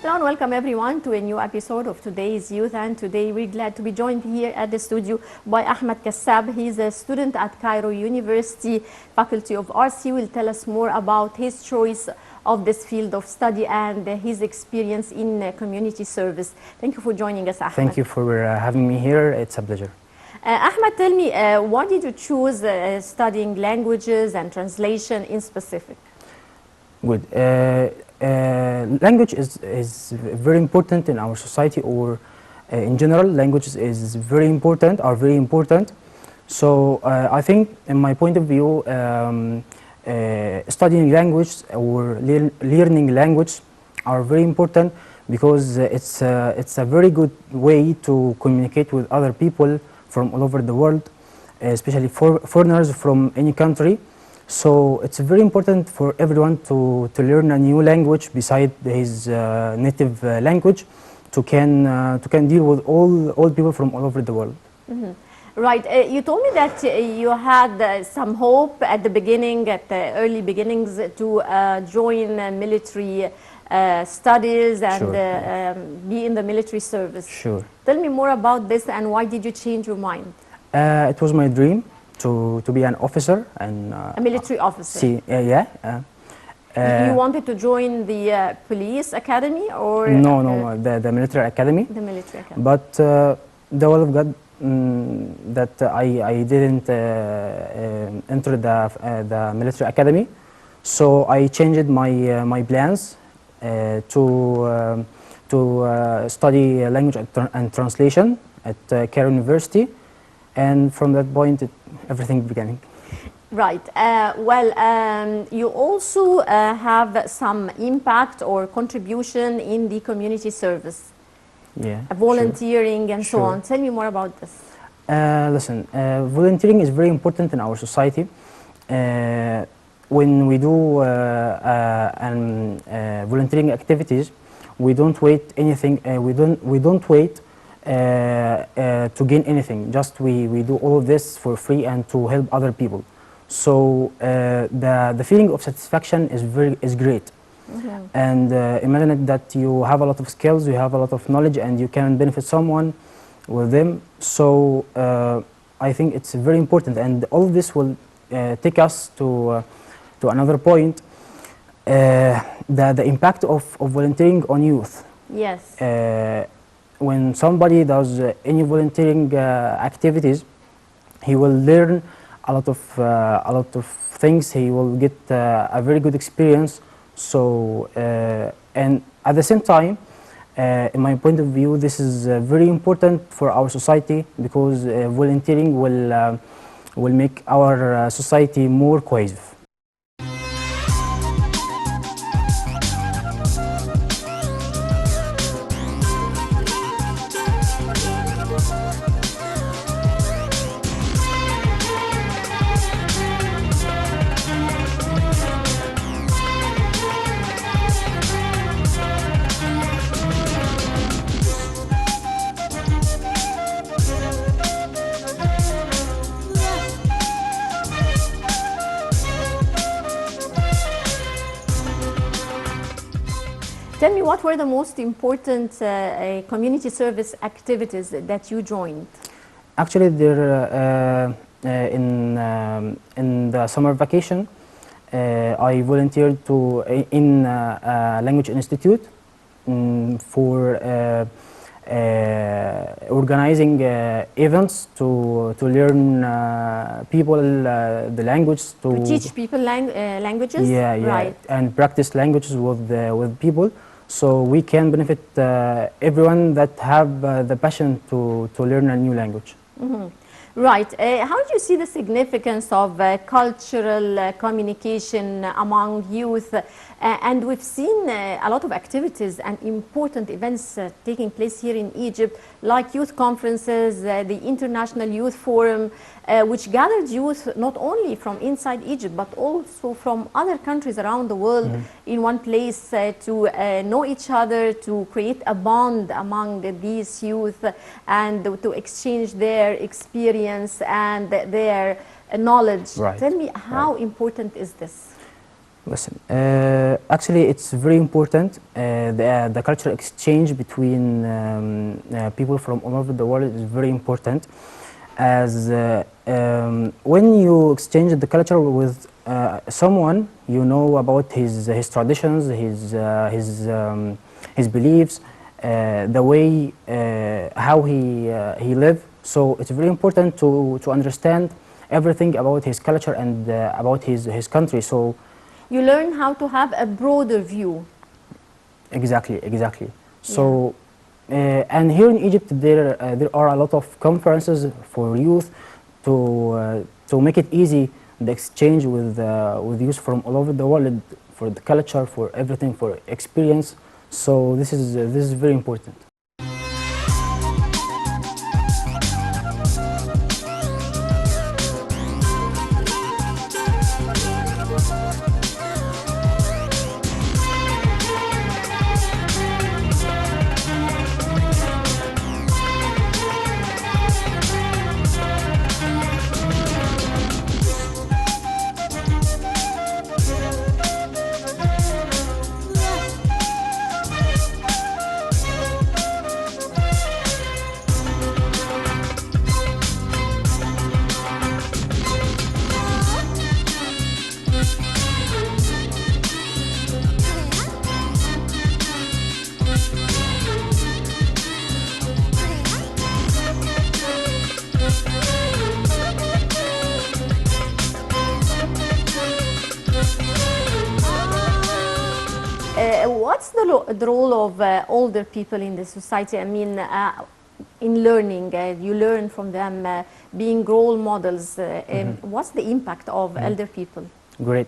Hello and welcome everyone to a new episode of today's Youth, and today we're glad to be joined here at the studio by Ahmed Kassaab. He's a student at Cairo University, Faculty of Arts. He will tell us more about his choice of this field of study and his experience in community service. Thank you for joining us, Ahmed. Thank you for having me here. It's a pleasure. Ahmed, tell me, why did you choose studying languages and translation in specific? Good. Language is very important in our society, or in general, languages is very important, are very important. So I think, in my point of view, studying language or learning language are very important because it's a very good way to communicate with other people from all over the world, especially for foreigners from any country. So it's very important for everyone to learn a new language beside his native language to can deal with all people from all over the world. Mm-hmm. Right. You told me that you had some hope at the beginning, at the early beginnings, to join military studies and Sure. be in the military service. Sure. Tell me more about this, and why did you change your mind? It was my dream to be an officer and A military officer. see, yeah. You wanted to join the police academy, or No, the military academy. the military academy? But the will of God that I didn't enter the military academy, so I changed my plans to study language and translation at Cairo University, and from that point everything began. Right. You also have some impact or contribution in the community service, Yeah. volunteering and so Sure. on. Tell me more about this. Listen, volunteering is very important in our society. When we do volunteering activities, we don't wait anything. We don't wait to gain anything. Just we do all of this for free and to help other people. So the feeling of satisfaction is great. Mm-hmm. And imagine it that you have a lot of skills, you have a lot of knowledge, and you can benefit someone with them. So I think it's very important, and all of this will take us to another point, the impact of volunteering on youth. Yes. When somebody does any volunteering activities, he will learn a lot of things. He will get a very good experience. So and at the same time, in my point of view, this is very important for our society, because volunteering will make our society more cohesive. Tell me, what were the most important community service activities that you joined? Actually, there in the summer vacation, I volunteered in a language institute for organizing events to learn people the language, To teach people languages? yeah, Right. and practice languages with people, so we can benefit everyone that have the passion to learn a new language. Mm-hmm. Right. How do you see the significance of cultural communication among youth? And we've seen a lot of activities and important events taking place here in Egypt, like youth conferences, the International Youth Forum, which gathered youth not only from inside Egypt, but also from other countries around the world in one place to know each other, to create a bond among these youth and to exchange their experience and their knowledge. Right. Tell me, how important is this? Listen, actually, it's very important. The cultural exchange between people from all over the world is very important. As when you exchange the culture with someone, you know about his traditions, his beliefs, the way how he live. So it's very important to understand everything about his culture and about his country. So You learn how to have a broader view. exactly, exactly. So, and here in Egypt, there are a lot of conferences for youth to make it easy the exchange with youth from all over the world for the culture, for everything, for experience. So this is very important. What's the role of older people in the society? I mean, in learning, you learn from them, being role models. What's the impact of elder people? Great.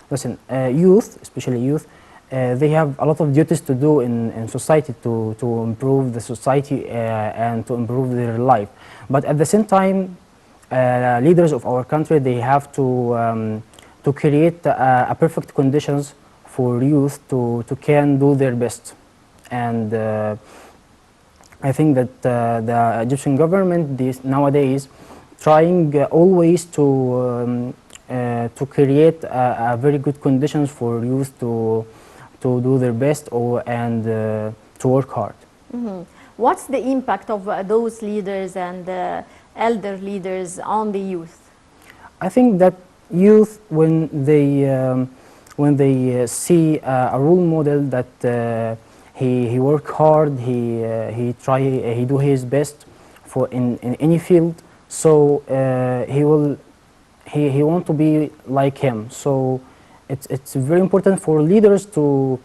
Listen, youth, especially youth, they have a lot of duties to do in society to improve the society and to improve their life. But at the same time, leaders of our country, they have to create a perfect conditions for youth to can do their best. And I think that the Egyptian government nowadays trying always to create a very good conditions for youth to do their best and to work hard. What's the impact of those leaders and elder leaders on the youth? I think that youth, when they see a role model that he work hard, he do his best for in any field, so he want to be like him. So it's very important for leaders to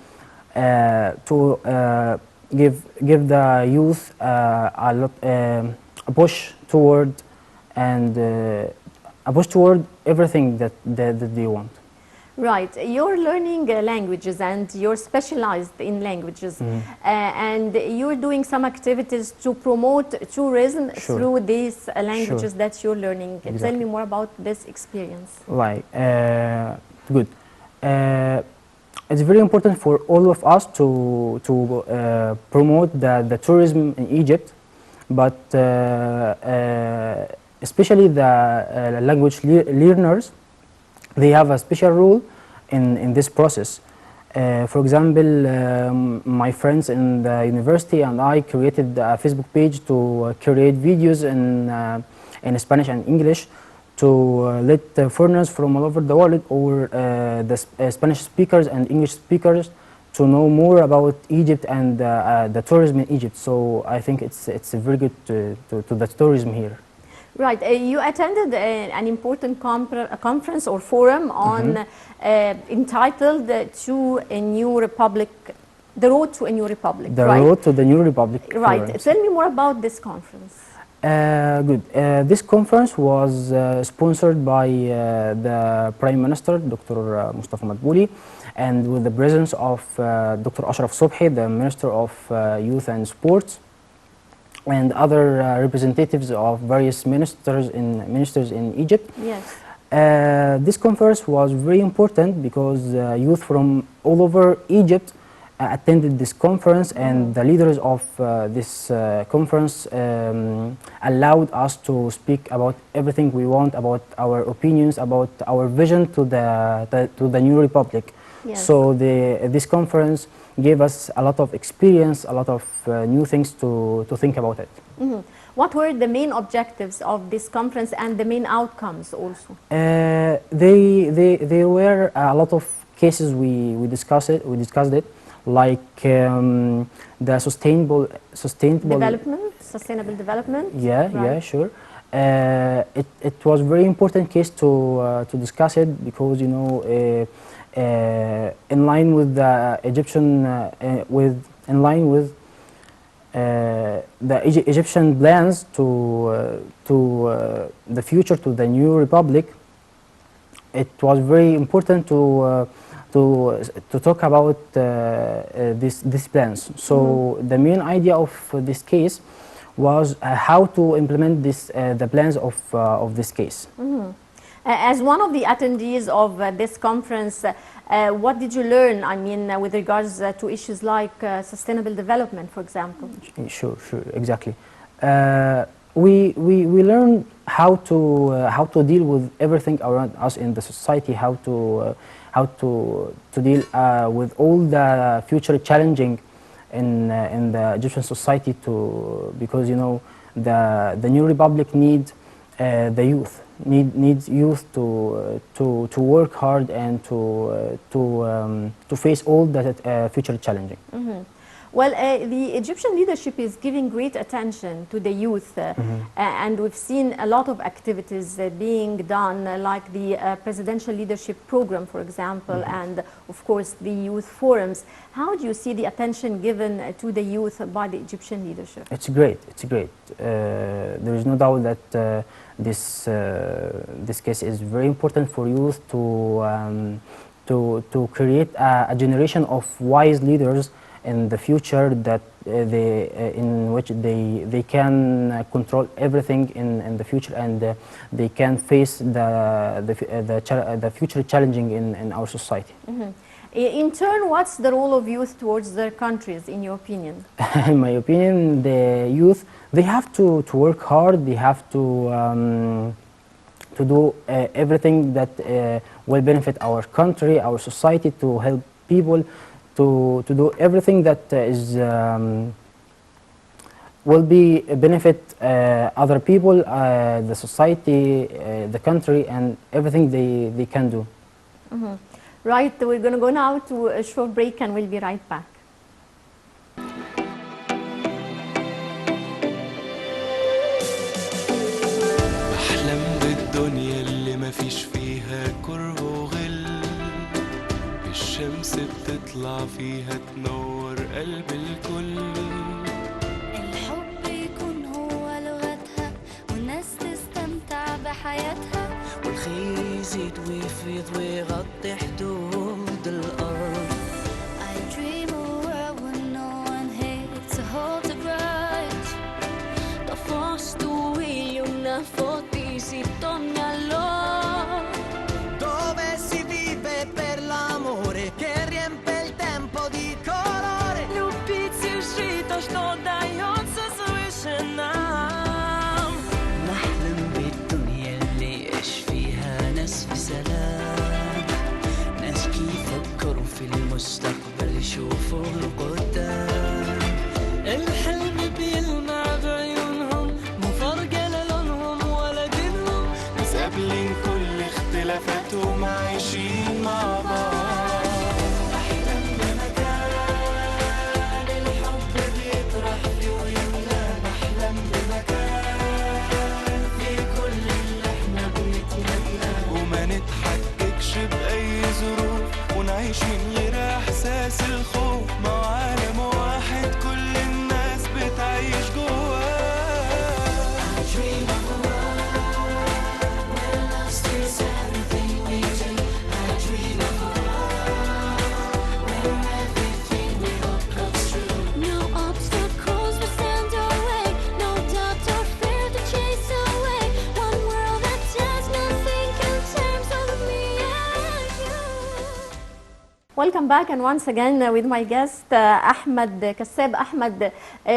give the youth a push toward and a push toward everything that they want. Right, you're learning languages and you're specialized in languages, and you're doing some activities to promote tourism through these languages that you're learning. Exactly. Tell me more about this experience. Like, good. It's very important for all of us to promote the tourism in Egypt, but especially the language learners. They have a special role in this process. For example, my friends in the university and I created a Facebook page to create videos in Spanish and English to let foreigners from all over the world or the Spanish speakers and English speakers to know more about Egypt and the tourism in Egypt. So I think it's very good to the tourism here. Right, you attended an important conference or forum on entitled "To a New Republic," the road to a new republic. The right? road to the new republic. Right. Forum. Tell me more about this conference. Good. This conference was sponsored by the Prime Minister, Dr. Mustafa Madbouli, and with the presence of Dr. Ashraf Sobhi, the Minister of Youth and Sports, and other representatives of various ministers in Egypt. Yes. This conference was very important because youth from all over Egypt attended this conference, and the leaders of this conference allowed us to speak about everything we want, about our opinions, about our vision to the new republic. Yes. So this conference gave us a lot of experience, a lot of new things to think about it. What were the main objectives of this conference and the main outcomes also? There were a lot of cases we discussed it, like the sustainable Sustainable development. Yeah, Right. yeah, sure. It was very important case to discuss it, because in line with the Egyptian Egyptian plans to the future, to the new republic, it was very important to talk about these plans. So the main idea of this case was how to implement the plans of this case. As one of the attendees of this conference, what did you learn? I mean, with regards to issues like sustainable development, for example. Sure, exactly. We learned how to deal with everything around us in the society, how to deal with all the future challenging in the Egyptian society, because the new republic needs the youth. Needs youth to work hard and to face all the future challenging. Well, the Egyptian leadership is giving great attention to the youth, and we've seen a lot of activities being done, like the presidential leadership program, for example, and of course the youth forums. How do you see the attention given to the youth by the Egyptian leadership? It's great. It's great. There is no doubt that this case is very important for youth to create a generation of wise leaders in the future, that in which they can control everything in the future, and they can face the future challenging in our society. In turn, what's the role of youth towards their countries, in your opinion? In my opinion, the youth, they have to work hard. They have to do everything that will benefit our country, our society, to help people, to do everything that will be benefit other people, the society, the country, and everything they can do. Right, we're going to go now to a short break and we'll be right back. بحلم بالدنيا اللي مفيش فيها كره وغل، الشمس بتطلع فيها تنور قلب الكل، الحب يكون هو لغتها والناس تستمتع بحياتها، والخير يزيد ويفيض ويغطي حدود الأرض. I dream of a world where no one hates to hold a grudge. Da foste io una fotisito allora, dove si vive per l'amore che riempie il tempo di colore. Любить жито, что дается свыше нам. نحلم بالدنيا اللي يعيش فيها ناس في سلام، ناس كيف يفكروا في المستقبل يشوفوا القدام. الحلم بيلمع بعيونهم، مو فارقة لونهم ولا دينهم، ناس قابلين كل اختلافاتهم عايشين مع بعض. أحلم بمكان الحب بيطرح فيه ويملاه، بحلم بمكان فيه كل اللي احنا بنتمناه، وما نتحججش بأي ظروف، ونعيش من غير إحساس الخوف، مع عالم واحد كل الناس بتعيش جواه. I dream of a world where love stays everything we do. I dream of a Welcome back, and once again with my guest Ahmed Kassaab. Ahmed,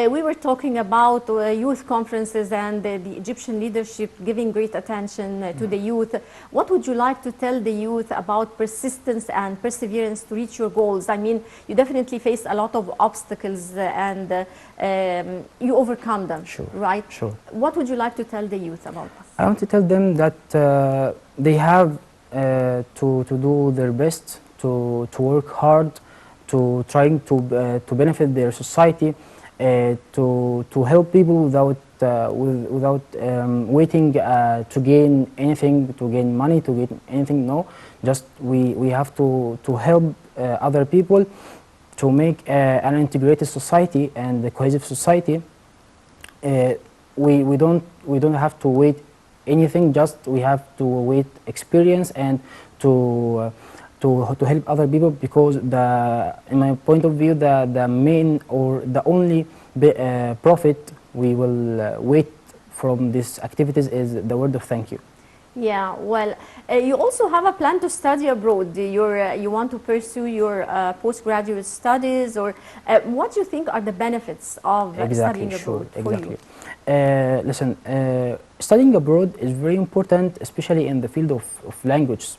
we were talking about youth conferences and the Egyptian leadership giving great attention to the youth. What would you like to tell the youth about persistence and perseverance to reach your goals? I mean, you definitely face a lot of obstacles and you overcome them, Sure, right? sure. What would you like to tell the youth about this? I want to tell them that they have to do their best, to work hard, to trying to benefit their society, to help people without waiting to gain anything, to gain money, to gain anything. No, just we have to help other people to make an integrated society and a cohesive society. We don't have to wait anything. Just we have to wait experience and to help other people, because in my point of view, the main or the only profit we will wait from these activities is the word of thank you. Yeah, well, you also have a plan to study abroad. You want to pursue your postgraduate studies, or what do you think are the benefits of studying abroad for you? Listen, studying abroad is very important, especially in the field of languages.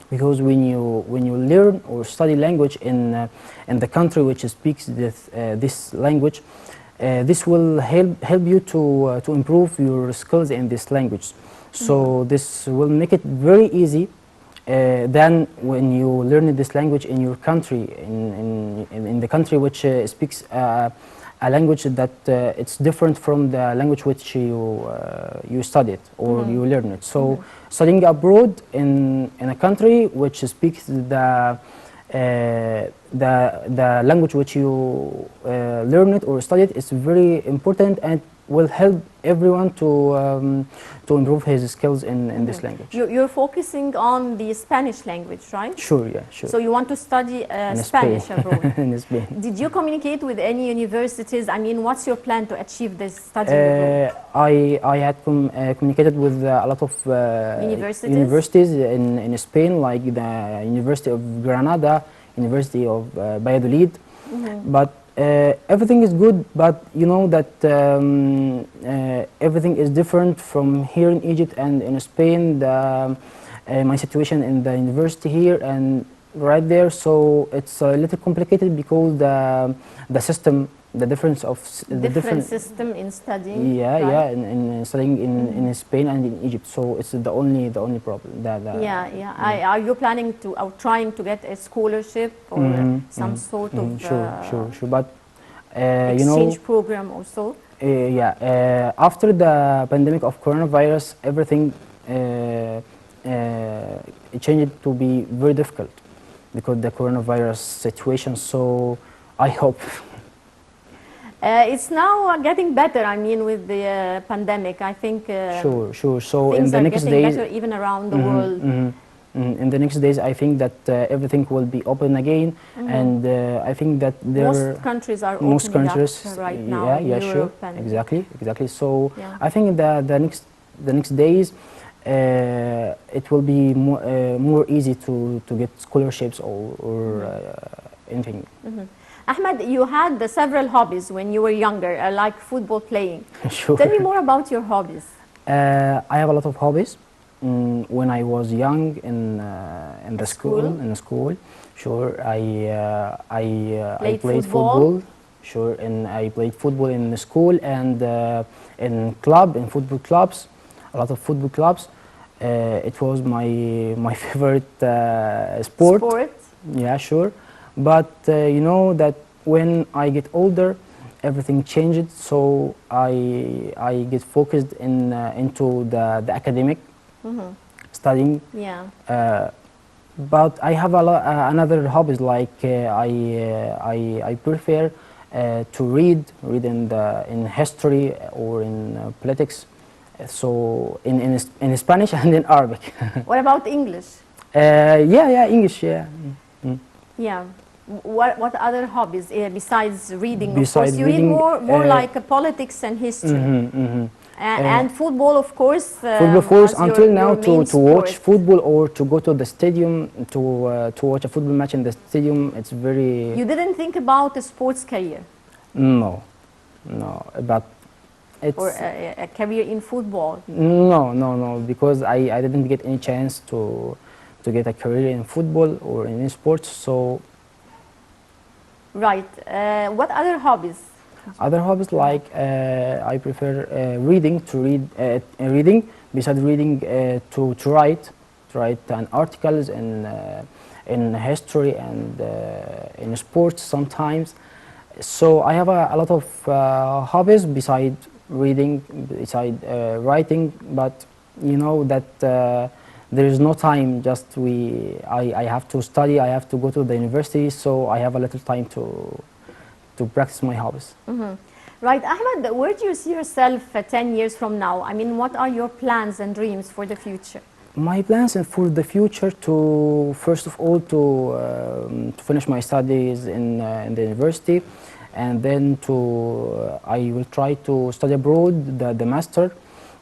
Because when you learn or study language in the country which speaks this language, this will help you to improve your skills in this language. So this will make it very easy than when you learn this language in your country, in the country which speaks a language that it's different from the language which you studied or you learned it. So studying abroad in a country which speaks the language which you learned or studied is very important, and will help everyone to improve his skills in this language. You're focusing on the Spanish language, right? Sure, yeah, sure. So you want to study Spanish abroad. In Spain. Did you communicate with any universities? I mean, what's your plan to achieve this study abroad? I had communicated with a lot of universities in Spain, like the University of Granada, University of Valladolid, but everything is good, but you know that everything is different from here in Egypt and in Spain. My situation in the university here and right there, so it's a little complicated because the system, the difference of the different system in studying. Yeah, right? yeah, in studying in Spain and in Egypt. So it's the only problem. Are you planning to or trying to get a scholarship or some sort of sure. But exchange program also? After the pandemic of coronavirus, everything changed to be very difficult because the coronavirus situation. So I hope. It's now getting better. I mean, with the pandemic, I think. Sure. So in the next days, better even around the world. In the next days, I think that everything will be open again, and I think that most countries are opening up right now. Yeah, sure, exactly. So yeah. I think the next days, it will be more easy to get scholarships or anything. Ahmed, you had several hobbies when you were younger, like football playing. Sure. Tell me more about your hobbies. I have a lot of hobbies. When I was young in the school, sure, I played football. Sure, and I played football in the school and in football clubs, a lot of football clubs. It was my favorite sport. Yeah, sure. But you know that when I get older, everything changed. So I get focused into the academic studying. Yeah. But I have another hobbies, like I prefer to read in history or in politics. So in Spanish and in Arabic. What about English? English. Yeah. Yeah. What other hobbies besides reading? Besides of course, you reading, read more like politics and history. And football, of course. Football, of course, as your- until now your main to watch sport. football or to go to the stadium to watch a football match in the stadium, it's very You didn't think about a sports career no, but it's or a career in football? no, because I didn't get any chance to get a career in football or in any sports. So Right. What other hobbies? other hobbies like I prefer reading to reading. Besides reading, to write an articles in history and in sports sometimes. So I have a lot of hobbies beside reading, beside writing, but you know that there is no time. Just I have to study. I have to go to the university, so I have a little time to practice my hobbies. Right, Ahmed, where do you see yourself 10 years from now? I mean, what are your plans and dreams for the future? My plans for the future to first of all to finish my studies in the university, and then I will try to study abroad the master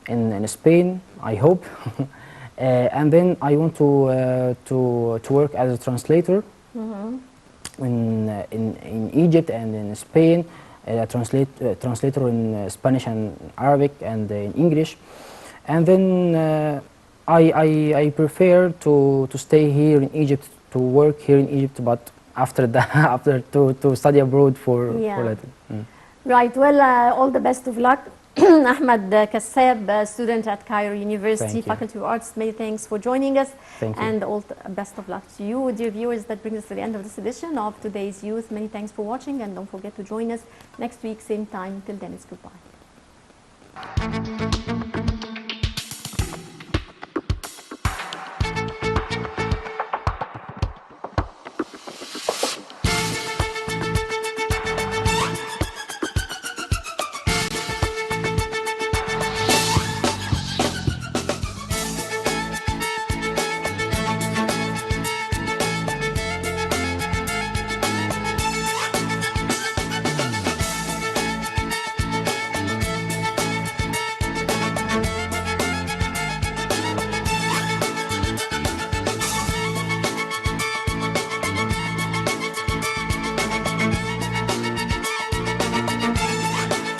in Spain. I hope, and then I want to work as a translator in Egypt and in Spain. Translator in Spanish and Arabic and in English, and then I prefer to stay here in Egypt, to work here in Egypt, but after that after to study abroad for later. Right, well, all the best of luck. Ahmed Kassaab, student at Cairo University, Thank you. Faculty of Arts, many thanks for joining us. Thank you. And all the best of luck to you. Dear viewers, that brings us to the end of this edition of Today's Youth. Many thanks for watching, and don't forget to join us next week, same time. Till then, it's goodbye.